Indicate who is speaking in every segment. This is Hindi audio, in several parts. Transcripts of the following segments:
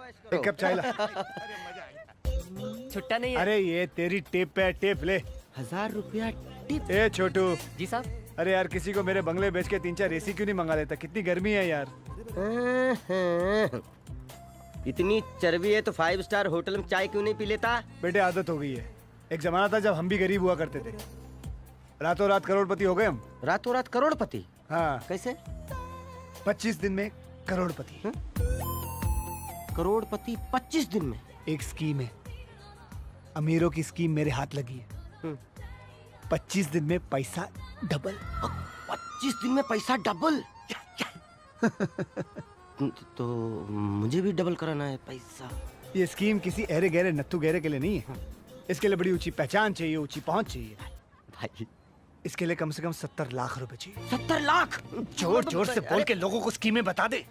Speaker 1: एक कप चाय ला।
Speaker 2: छुट्टा नहीं है।
Speaker 1: अरे ये तेरी टेप पे है, टेप ले।
Speaker 2: 1000 रुपया टिप।
Speaker 1: ए छोटू,
Speaker 2: जी साहब।
Speaker 1: अरे यार किसी को मेरे बंगले बेच के 3-4 एसी क्यों नहीं मंगा लेता? कितनी गर्मी है यार।
Speaker 3: इतनी चर्बी है तो 5 स्टार होटल में चाय क्यों नहीं पी लेता?
Speaker 1: बेटे आदत हो गई है। एक जमाना था जब हम भी गरीब हुआ करते थे। रातों रात करोड़पति हो गए हम।
Speaker 3: रातों रात करोड़पति?
Speaker 1: हाँ,
Speaker 3: कैसे?
Speaker 1: 25 दिन में करोड़पति।
Speaker 3: करोड़पति 25 दिन में?
Speaker 1: एक स्कीम है, अमीरों की स्कीम मेरे हाथ लगी है। 25 दिन में पैसा डबल।
Speaker 3: 25 दिन में पैसा डबल? तो मुझे भी डबल कराना है पैसा।
Speaker 1: ये स्कीम किसी अहरे गहरे नत्थु गहरे के लिए नहीं है। इसके लिए बड़ी ऊंची पहचान चाहिए, ऊंची पहुंच चाहिए।
Speaker 3: भाई
Speaker 1: इसके लिए कम से कम 70 लाख रुपए चाहिए।
Speaker 3: 70 लाख?
Speaker 1: जोर जोर से बोल के लोगों को स्कीमें बता दे।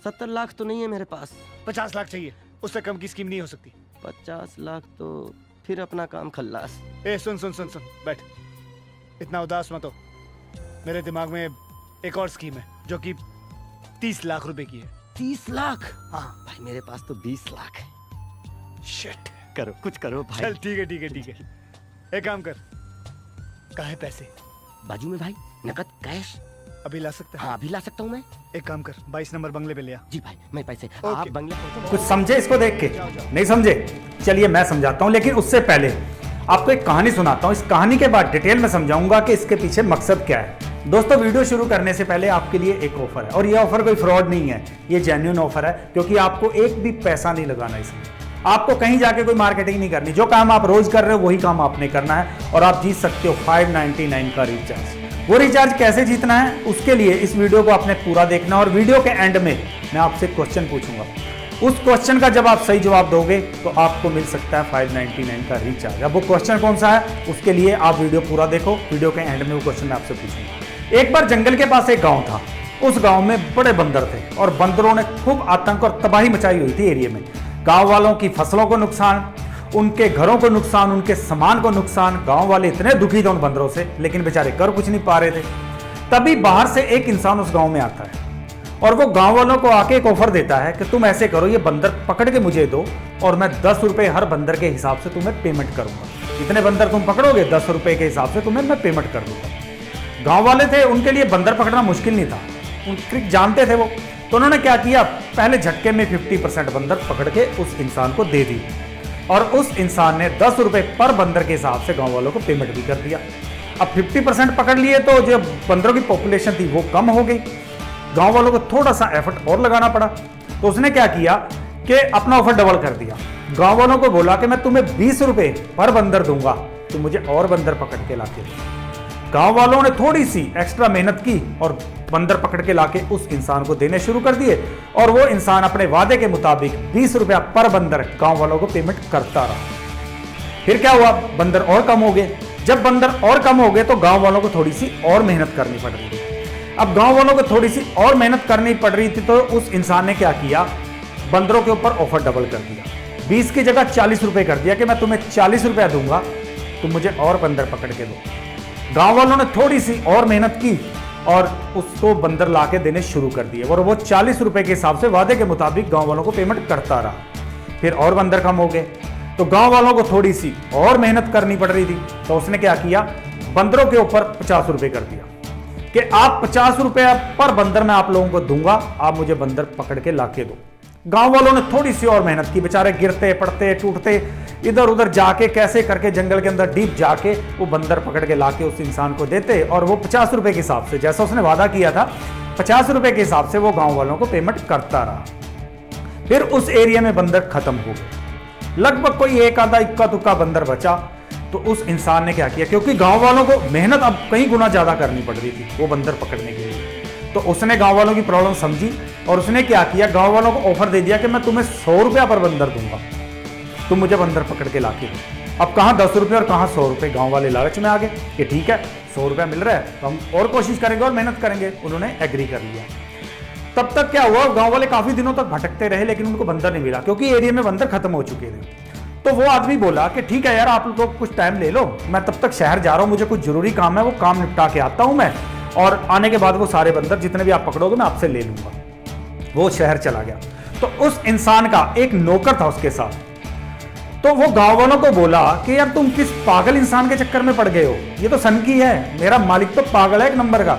Speaker 3: 70 लाख तो नहीं है मेरे पास।
Speaker 1: 50 लाख चाहिए, उससे कम की स्कीम नहीं हो सकती।
Speaker 3: 50 लाख तो फिर अपना काम खल्लास।
Speaker 1: ए सुन सुन सुन सुन, बैठ। इतना उदास मत हो। मेरे दिमाग में एक और स्कीम है जो कि 30 लाख रुपए की है।
Speaker 3: 30 लाख?
Speaker 1: हाँ
Speaker 3: भाई मेरे पास तो 20 लाख है।
Speaker 1: शिट।
Speaker 3: करो कुछ करो भाई।
Speaker 1: चल ठीक है ठीक है ठीक है। एक काम कर, काहे पैसे
Speaker 3: बाजू में भाई, नकद कैश
Speaker 1: अभी ला सकते हैं?
Speaker 3: हाँ अभी ला सकता हूँ मैं।
Speaker 1: एक काम कर, 22 नंबर बंगले पे ले आ।
Speaker 3: जी भाई मैं पैसे
Speaker 1: ओके।
Speaker 3: आप बंगले पहुंचो।
Speaker 4: कुछ समझे इसको देख के? नहीं समझे? चलिए मैं समझाता हूँ, लेकिन उससे पहले आपको एक कहानी सुनाता हूँ। इस कहानी के बाद डिटेल में समझाऊंगा कि इसके पीछे मकसद क्या है। दोस्तों वीडियो शुरू करने से पहले आपके लिए एक ऑफर है, और ये ऑफर कोई फ्रॉड नहीं है, ये जेन्युइन ऑफर है, क्योंकि आपको एक भी पैसा नहीं लगाना इसमें। आपको कहीं जाके कोई मार्केटिंग नहीं करनी। जो काम आप रोज कर रहे हो वही काम आपने करना है, और आप जीत सकते हो 599 का रिचार्ज। वो रिचार्ज कैसे जीतना है उसके लिए इस वीडियो को आपने पूरा देखना, और वीडियो के एंड में मैं आपसे क्वेश्चन पूछूंगा। उस क्वेश्चन का जब आप सही जवाब दोगे तो आपको मिल सकता है 599 का रिचार्ज। अब वो क्वेश्चन कौन सा है उसके लिए आप वीडियो पूरा देखो। वीडियो के एंड में वो क्वेश्चन मैं आपसे पूछूंगा। एक बार जंगल के पास एक गांव था। उस गांव में बड़े बंदर थे, और बंदरों ने खूब आतंक और तबाही मचाई हुई थी एरिया में। गांव वालों की फसलों को नुकसान, उनके घरों को नुकसान, उनके सामान को नुकसान। गांव वाले इतने दुखी थे उन बंदरों से, लेकिन बेचारे कर कुछ नहीं पा रहे थे। तभी बाहर से एक इंसान उस गांव में आता है, और वो गांव वालों को आके एक ऑफर देता है कि तुम ऐसे करो, ये बंदर पकड़ के मुझे दो, और मैं 10 रुपए हर बंदर के हिसाब से तुम्हें पेमेंट करूंगा। जितने बंदर तुम पकड़ोगे 10 रुपए के हिसाब से तुम्हें मैं पेमेंट कर दूंगा। गांव वाले थे, उनके लिए बंदर पकड़ना मुश्किल नहीं था, उन ट्रिक जानते थे वो। तो उन्होंने क्या किया, पहले झटके में 50% बंदर पकड़ के उस इंसान को दे दी, और उस इंसान ने 10 रुपए पर बंदर के हिसाब से गांव वालों को पेमेंट भी कर दिया। अब 50% पकड़ लिए तो जो बंदरों की पॉपुलेशन थी वो कम हो गई। गांव वालों को थोड़ा सा एफर्ट और लगाना पड़ा। तो उसने क्या किया कि अपना ऑफर डबल कर दिया। गांव वालों को बोला कि मैं तुम्हें 20 रुपए पर बंदर दूंगा, तो मुझे और बंदर पकड़ के लाके दो। गांव वालों ने थोड़ी सी एक्स्ट्रा मेहनत की और बंदर पकड़ के लाके उस इंसान को देने शुरू कर दिए, और वो इंसान अपने वादे के मुताबिक 20 रुपया पर बंदर गांव वालों को पेमेंट करता रहा। फिर क्या हुआ, बंदर और कम हो गए। जब बंदर और कम हो गए तो गांव वालों को थोड़ी सी और मेहनत करनी पड़ रही थी। अब गांव वालों को थोड़ी सी और मेहनत करनी पड़ रही थी, तो उस इंसान ने क्या किया, बंदरों के ऊपर ऑफर डबल कर दिया। 20 की जगह 40 रुपए कर दिया कि मैं तुम्हें 40 रुपया दूंगा, तुम मुझे और बंदर पकड़ के दो। गांव वालों ने थोड़ी सी और मेहनत की और उसको बंदर लाके देने शुरू कर दिए, और वो 40 रुपए के हिसाब से वादे के मुताबिक गांव वालों को पेमेंट करता रहा। फिर और बंदर कम हो गए, तो गांव वालों को थोड़ी सी और मेहनत करनी पड़ रही थी। तो उसने क्या किया, बंदरों के ऊपर 50 रुपए कर दिया कि आप 50 रुपया पर बंदर मैं आप लोगों को दूंगा, आप मुझे बंदर पकड़ के लाके दो। गांव वालों ने थोड़ी सी और मेहनत की, बेचारे गिरते पड़ते टूटते इधर उधर जाके कैसे करके जंगल के अंदर डीप जाके वो बंदर पकड़ के लाके उस इंसान को देते, और वो 50 रुपए के हिसाब से, जैसा उसने वादा किया था 50 रुपए के हिसाब से वो गांव वालों को पेमेंट करता रहा। फिर उस एरिया में बंदर खत्म हो गए, लगभग कोई एक आधा इक्का तुक्का बंदर बचा। तो उस इंसान ने क्या किया, क्योंकि गांव वालों को मेहनत अब कई गुना ज्यादा करनी पड़ रही थी वो बंदर पकड़ने के लिए, तो उसने गांव वालों की प्रॉब्लम समझी, और उसने क्या किया, गांव वालों को ऑफर दे दिया कि मैं तुम्हें 100 रुपया पर बंदर दूंगा, तुम मुझे बंदर पकड़ के लाके दो। अब कहां 10 रुपये और कहां 100 रुपये, गांव वाले लालच में आ गए कि ठीक है 100 रुपया मिल रहा है तो हम और कोशिश करेंगे और मेहनत करेंगे। उन्होंने एग्री कर लिया। तब तक क्या हुआ, गांव वाले काफी दिनों तक भटकते रहे, लेकिन उनको बंदर नहीं मिला, क्योंकि एरिया में बंदर खत्म हो चुके थे। तो वो आदमी बोला कि ठीक है यार, आप लोग कुछ टाइम ले लो, मैं तब तक शहर जा रहा हूं, मुझे कुछ जरूरी काम है, वो काम निपटा के आता हूं मैं, और आने के बाद वो सारे बंदर जितने भी आप पकड़ोगे मैं आपसे ले लूंगा। वो शहर चला गया। तो उस इंसान का एक नौकर था उसके साथ, तो वो गांव वालों को बोला कि यार तुम किस पागल इंसान के चक्कर में पड़ गए हो, ये तो सनकी है, मेरा मालिक तो पागल है एक नंबर का,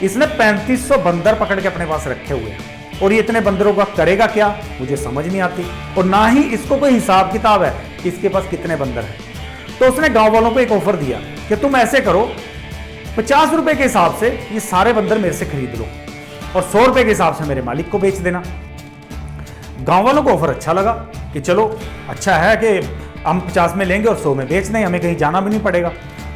Speaker 4: इसने 3500 बंदर पकड़ के अपने पास रखे हुए हैं और ये इतने बंदरों का करेगा क्या, मुझे समझ नहीं आती, और ना ही इसको कोई हिसाब किताब है कि इसके पास कितने बंदर हैं। तो उसने गांव वालों को एक ऑफर दिया कि तुम ऐसे करो, 50 रुपए के हिसाब से ये सारे बंदर मेरे से खरीद लो और 100 रुपए के हिसाब से मेरे मालिक को बेच देना। गांव वालों को ऑफर अच्छा लगा कि चलो अच्छा है कि हम 50 में लेंगे और 100 में बेच दें, हमें कहीं जाना भी नहीं पड़ेगा।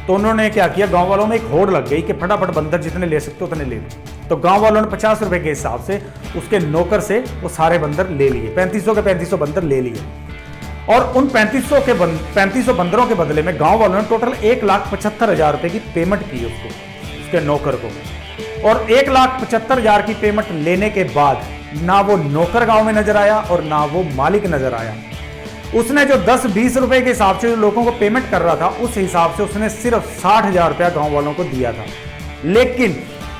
Speaker 4: तो उन्होंने क्या किया, गांव वालों में एक होड़ लग गई कि फटाफट बंदर जितने ले सकते हो उतने ले लो। तो गांव वालों ने 50 रुपए के हिसाब से उसके नौकर से वो सारे बंदर ले लिए, 3500 के 3500 बंदर ले लिए। और उन 3500 बंदरों के बदले में गांव वालों ने टोटल 1,75,000 रुपए की पेमेंट की उसको, उसके नौकर को। और 1,75,000 की पेमेंट लेने के बाद ना वो नौकर गांव में नजर आया और ना वो मालिक नजर आया। उसने जो 10-20 रुपए के हिसाब से जो लोगों को पेमेंट कर रहा था, उस हिसाब से उसने सिर्फ 60,000 रुपया गांव वालों को दिया था। लेकिन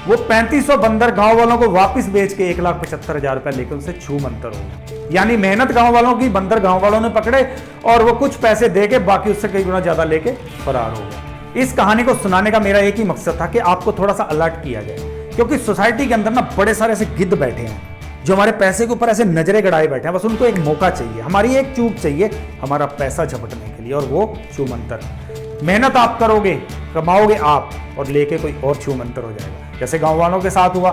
Speaker 4: वो 3500 बंदर गांव वालों को वापस बेच के 1,75,000 रुपया लेकर उनसे छू मंतर हो गया। यानी मेहनत गांव वालों की, बंदर गांव वालों ने पकड़े और वो कुछ पैसे दे के बाकी उससे कई गुना ज्यादा लेके फरार हो गया। इस कहानी को सुनाने का मेरा एक ही मकसद था कि आपको थोड़ा सा अलर्ट किया जाए, क्योंकि सोसाइटी के अंदर ना बड़े सारे ऐसे गिद्ध बैठे हैं जो हमारे पैसे के ऊपर ऐसे नजरें गड़ाए बैठे हैं। बस उनको एक मौका चाहिए, हमारी एक चूक चाहिए हमारा पैसा झपटने के लिए, और वो छूमंतर। मेहनत आप करोगे, कमाओगे आप, और लेके कोई और छूमंतर हो जाएगा। जैसे गांव वालों के साथ हुआ,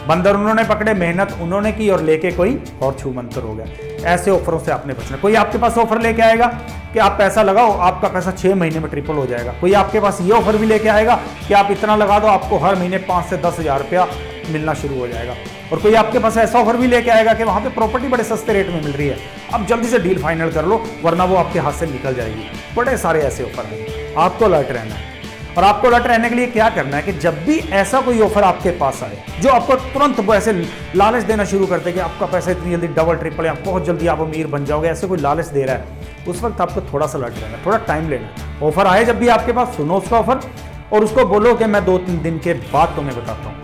Speaker 4: बंदर उन्होंने पकड़े, मेहनत उन्होंने की और लेके कोई और छूमंतर हो गया। ऐसे ऑफरों से आपने बचना। कोई आपके पास ऑफर लेके आएगा कि आप पैसा लगाओ, आपका पैसा 6 महीने में ट्रिपल हो जाएगा। कोई आपके पास ये ऑफर भी लेके आएगा कि आप इतना लगा दो, आपको हर महीने 5 से 10,000 रुपया मिलना शुरू हो जाएगा। और कोई आपके पास ऐसा ऑफर भी लेके आएगा कि वहां पे प्रॉपर्टी बड़े सस्ते रेट में मिल रही है, अब जल्दी से डील फाइनल कर लो वरना वो आपके हाथ से निकल जाएगी। बड़े सारे ऐसे ऑफर हैं, आपको अलर्ट रहना है। और आपको अलर्ट रहने के लिए क्या करना है कि जब भी ऐसा कोई ऑफर आपके पास आए जो आपको तुरंत वो ऐसे लालच देना शुरू कर दे कि आपका पैसा इतनी जल्दी डबल ट्रिपल या बहुत जल्दी आप अमीर बन जाओगे, ऐसे कोई लालच दे रहा है, उस वक्त आपको थोड़ा सा अलर्ट रहना है, थोड़ा टाइम लेना है। ऑफर आए जब भी आपके पास, सुनो उसका ऑफर और उसको बोलो कि मैं 2-3 दिन के बाद तुम्हें बताता हूँ।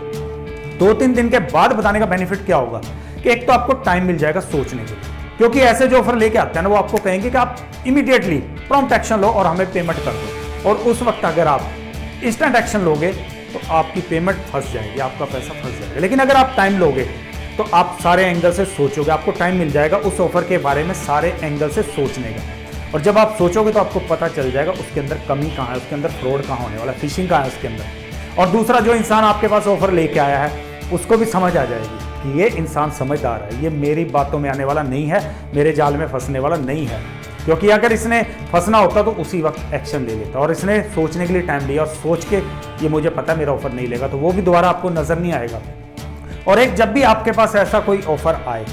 Speaker 4: 2-3 दिन के बाद बताने का बेनिफिट क्या होगा कि एक तो आपको टाइम मिल जाएगा सोचने के लिए, क्योंकि ऐसे जो ऑफर लेके आते हैं ना वो आपको कहेंगे कि आप इमीडिएटली प्रॉम्प्ट एक्शन लो और हमें पेमेंट कर दो। और उस वक्त अगर आप इंस्टेंट एक्शन लोगे तो आपकी पेमेंट फंस जाएगी, आपका पैसा फंस जाएगा। लेकिन अगर आप टाइम लोगे तो आप सारे एंगल से सोचोगे, आपको टाइम मिल जाएगा उस ऑफर के बारे में सारे एंगल से सोचने का। और जब आप सोचोगे तो आपको पता चल जाएगा उसके अंदर कमी कहाँ है, उसके अंदर फ्रॉड कहाँ होने वाला, फिशिंग कहाँ है उसके अंदर। और दूसरा, जो इंसान आपके पास ऑफर लेके आया है उसको भी समझ आ जाएगी कि ये इंसान समझदार है, ये मेरी बातों में आने वाला नहीं है, मेरे जाल में फंसने वाला नहीं है। क्योंकि अगर इसने फंसना होता तो उसी वक्त एक्शन ले लेता, और इसने सोचने के लिए टाइम लिया और सोच के ये मुझे पता है मेरा ऑफर नहीं लेगा, तो वो भी दोबारा आपको नजर नहीं आएगा। और एक, जब भी आपके पास ऐसा कोई ऑफर आए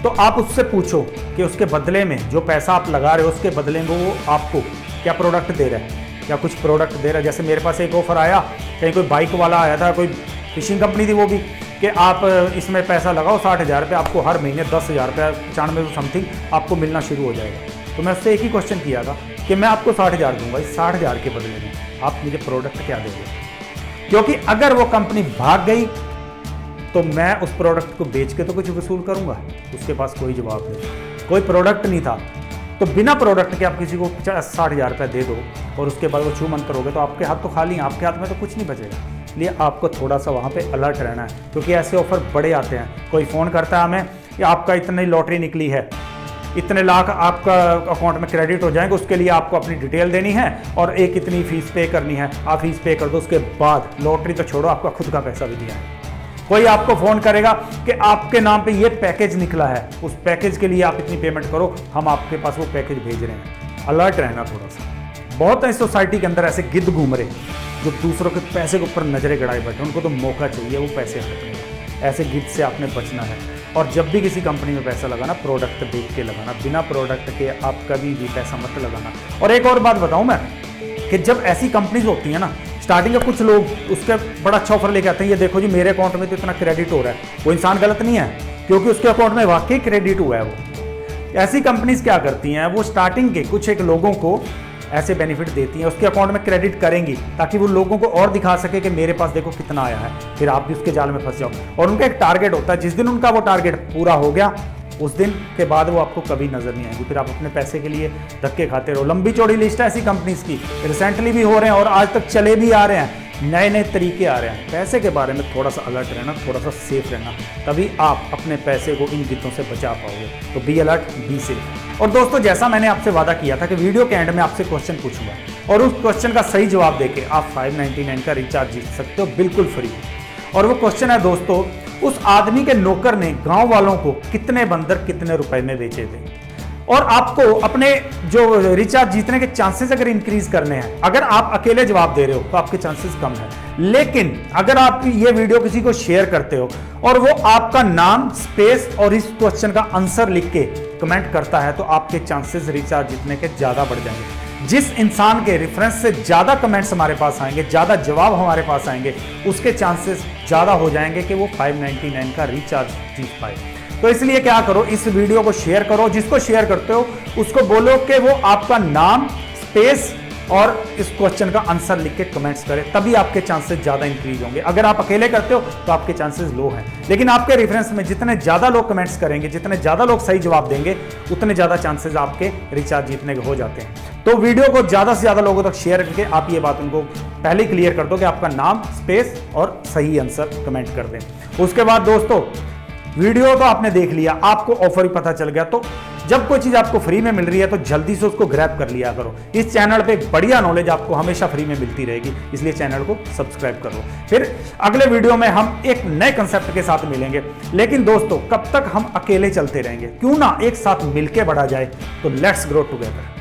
Speaker 4: तो आप उससे पूछो कि उसके बदले में जो पैसा आप लगा रहे हो उसके बदले में वो आपको क्या प्रोडक्ट दे रहा है, क्या कुछ प्रोडक्ट दे रहा है। जैसे मेरे पास एक ऑफर आया, कहीं कोई बाइक वाला आया था, कोई फिशिंग कंपनी थी वो भी, कि आप इसमें पैसा लगाओ 60,000 रुपये, आपको हर महीने 10,000 रुपया 95 समथिंग आपको मिलना शुरू हो जाएगा। तो मैं उससे एक ही क्वेश्चन किया था कि मैं आपको 60,000 दूंगा, इस 60,000 के बदले में आप मुझे प्रोडक्ट क्या दोगे। क्योंकि अगर वो कंपनी भाग गई तो मैं उस प्रोडक्ट को बेच के तो कुछ वसूल करूंगा, उसके पास कोई जवाब नहीं, कोई प्रोडक्ट नहीं था। तो बिना प्रोडक्ट के आप किसी को 60,000 रुपया दे दो और उसके बाद वो छू मंतर हो गए तो आपके हाथ तो खाली हैं, आपके हाथ में तो कुछ नहीं बचेगा। इसलिए आपको थोड़ा सा वहाँ पे अलर्ट रहना है, क्योंकि ऐसे ऑफर बड़े आते हैं। कोई फ़ोन करता है हमें कि आपका इतनी लॉटरी निकली है, इतने लाख आपका अकाउंट में क्रेडिट हो जाएंगे, उसके लिए आपको अपनी डिटेल देनी है और एक इतनी फीस पे करनी है, आप फीस पे कर दो, उसके बाद लॉटरी तो छोड़ो आपका खुद का पैसा भी दिया है। कोई आपको फ़ोन करेगा कि आपके नाम पे ये पैकेज निकला है, उस पैकेज के लिए आप इतनी पेमेंट करो, हम आपके पास वो पैकेज भेज रहे हैं। अलर्ट रहना थोड़ा सा। बहुत है सोसाइटी के अंदर ऐसे गिद्ध घूम रहे जो दूसरों के पैसे के ऊपर नजरें गड़ाए बैठे, उनको तो मौका चाहिए वो पैसे हटने का। ऐसे गिद्ध से आपने बचना है। और जब भी किसी कंपनी में पैसा लगाना, प्रोडक्ट देख के लगाना, बिना प्रोडक्ट के आप कभी भी पैसा मत लगाना। और एक और बात बताऊं मैं कि जब ऐसी कंपनीज होती है ना, स्टार्टिंग में कुछ लोग उसके बड़ा अच्छा ऑफर लेके आते हैं, ये देखो जी मेरे अकाउंट में तो इतना क्रेडिट हो रहा है। वो इंसान गलत नहीं है, क्योंकि उसके अकाउंट में वाकई क्रेडिट हुआ है। वो ऐसी कंपनीज क्या करती हैं, वो स्टार्टिंग के कुछ एक लोगों को ऐसे बेनिफिट देती हैं, उसके अकाउंट में क्रेडिट करेंगी ताकि वो लोगों को और दिखा सके कि मेरे पास देखो कितना आया है, फिर आप भी उसके जाल में फंस जाओ। और उनका एक टारगेट होता है, जिस दिन उनका वो टारगेट पूरा हो गया उस दिन के बाद वो आपको कभी नजर नहीं आएगी। फिर आप अपने पैसे के लिए धक्के खाते रहो। लंबी चौड़ी लिस्ट है ऐसी कंपनीज की, रिसेंटली भी हो रहे हैं और आज तक चले भी आ रहे हैं। नए नए तरीके आ रहे हैं। पैसे के बारे में थोड़ा सा अलर्ट रहना, थोड़ा सा सेफ रहना, तभी आप अपने पैसे को इन गीतों से बचा पाओगे। तो बी अलर्ट, बी सेफ। और दोस्तों, जैसा मैंने आपसे वादा किया था कि वीडियो के एंड में आपसे क्वेश्चन पूछूंगा और उस क्वेश्चन का सही जवाब देके आप 599 का रिचार्ज जीत सकते हो बिल्कुल फ्री। और वो क्वेश्चन है दोस्तों, उस आदमी के नौकर ने गांव वालों को कितने बंदर कितने रुपए में बेचे थे। और आपको अपने जो रिचार्ज जीतने के चांसेस अगर इंक्रीज करने हैं, अगर आप अकेले जवाब दे रहे हो तो आपके चांसेस कम है, लेकिन अगर आप ये वीडियो किसी को शेयर करते हो और वो आपका नाम, स्पेस और इस क्वेश्चन का आंसर लिख के कमेंट करता है, तो आपके चांसेस रिचार्ज जीतने के ज्यादा बढ़ जाएंगे। जिस इंसान के रेफरेंस से ज्यादा कमेंट्स हमारे पास आएंगे, ज्यादा जवाब हमारे पास आएंगे, उसके चांसेस ज्यादा हो जाएंगे कि वो 599 का रिचार्ज जीत पाए। तो इसलिए क्या करो, इस वीडियो को शेयर करो। जिसको शेयर करते हो उसको बोलो कि वो आपका नाम, स्पेस और इस क्वेश्चन का आंसर लिख के कमेंट्स करें, तभी आपके चांसेस ज्यादा इंक्रीज होंगे। अगर आप अकेले करते हो तो आपके चांसेस लो हैं, लेकिन आपके रेफरेंस में जितने ज्यादा लोग कमेंट्स करेंगे, जितने ज्यादा लोग सही जवाब देंगे, उतने ज्यादा चांसेस आपके रिचार्ज जीतने के हो जाते हैं। तो वीडियो को ज्यादा से ज्यादा लोगों तक शेयर करके आप ये बात उनको पहले क्लियर कर दो कि आपका नाम, स्पेस और सही आंसर कमेंट कर दें। उसके बाद दोस्तों, वीडियो तो आपने देख लिया, आपको ऑफर ही पता चल गया, तो जब कोई चीज आपको फ्री में मिल रही है तो जल्दी से उसको ग्रैब कर लिया करो। इस चैनल पे बढ़िया नॉलेज आपको हमेशा फ्री में मिलती रहेगी, इसलिए चैनल को सब्सक्राइब करो। फिर अगले वीडियो में हम एक नए कंसेप्ट के साथ मिलेंगे, लेकिन दोस्तों कब तक हम अकेले चलते रहेंगे, क्यों ना एक साथ मिलके बढ़ा जाए। तो लेट्स ग्रो टुगेदर।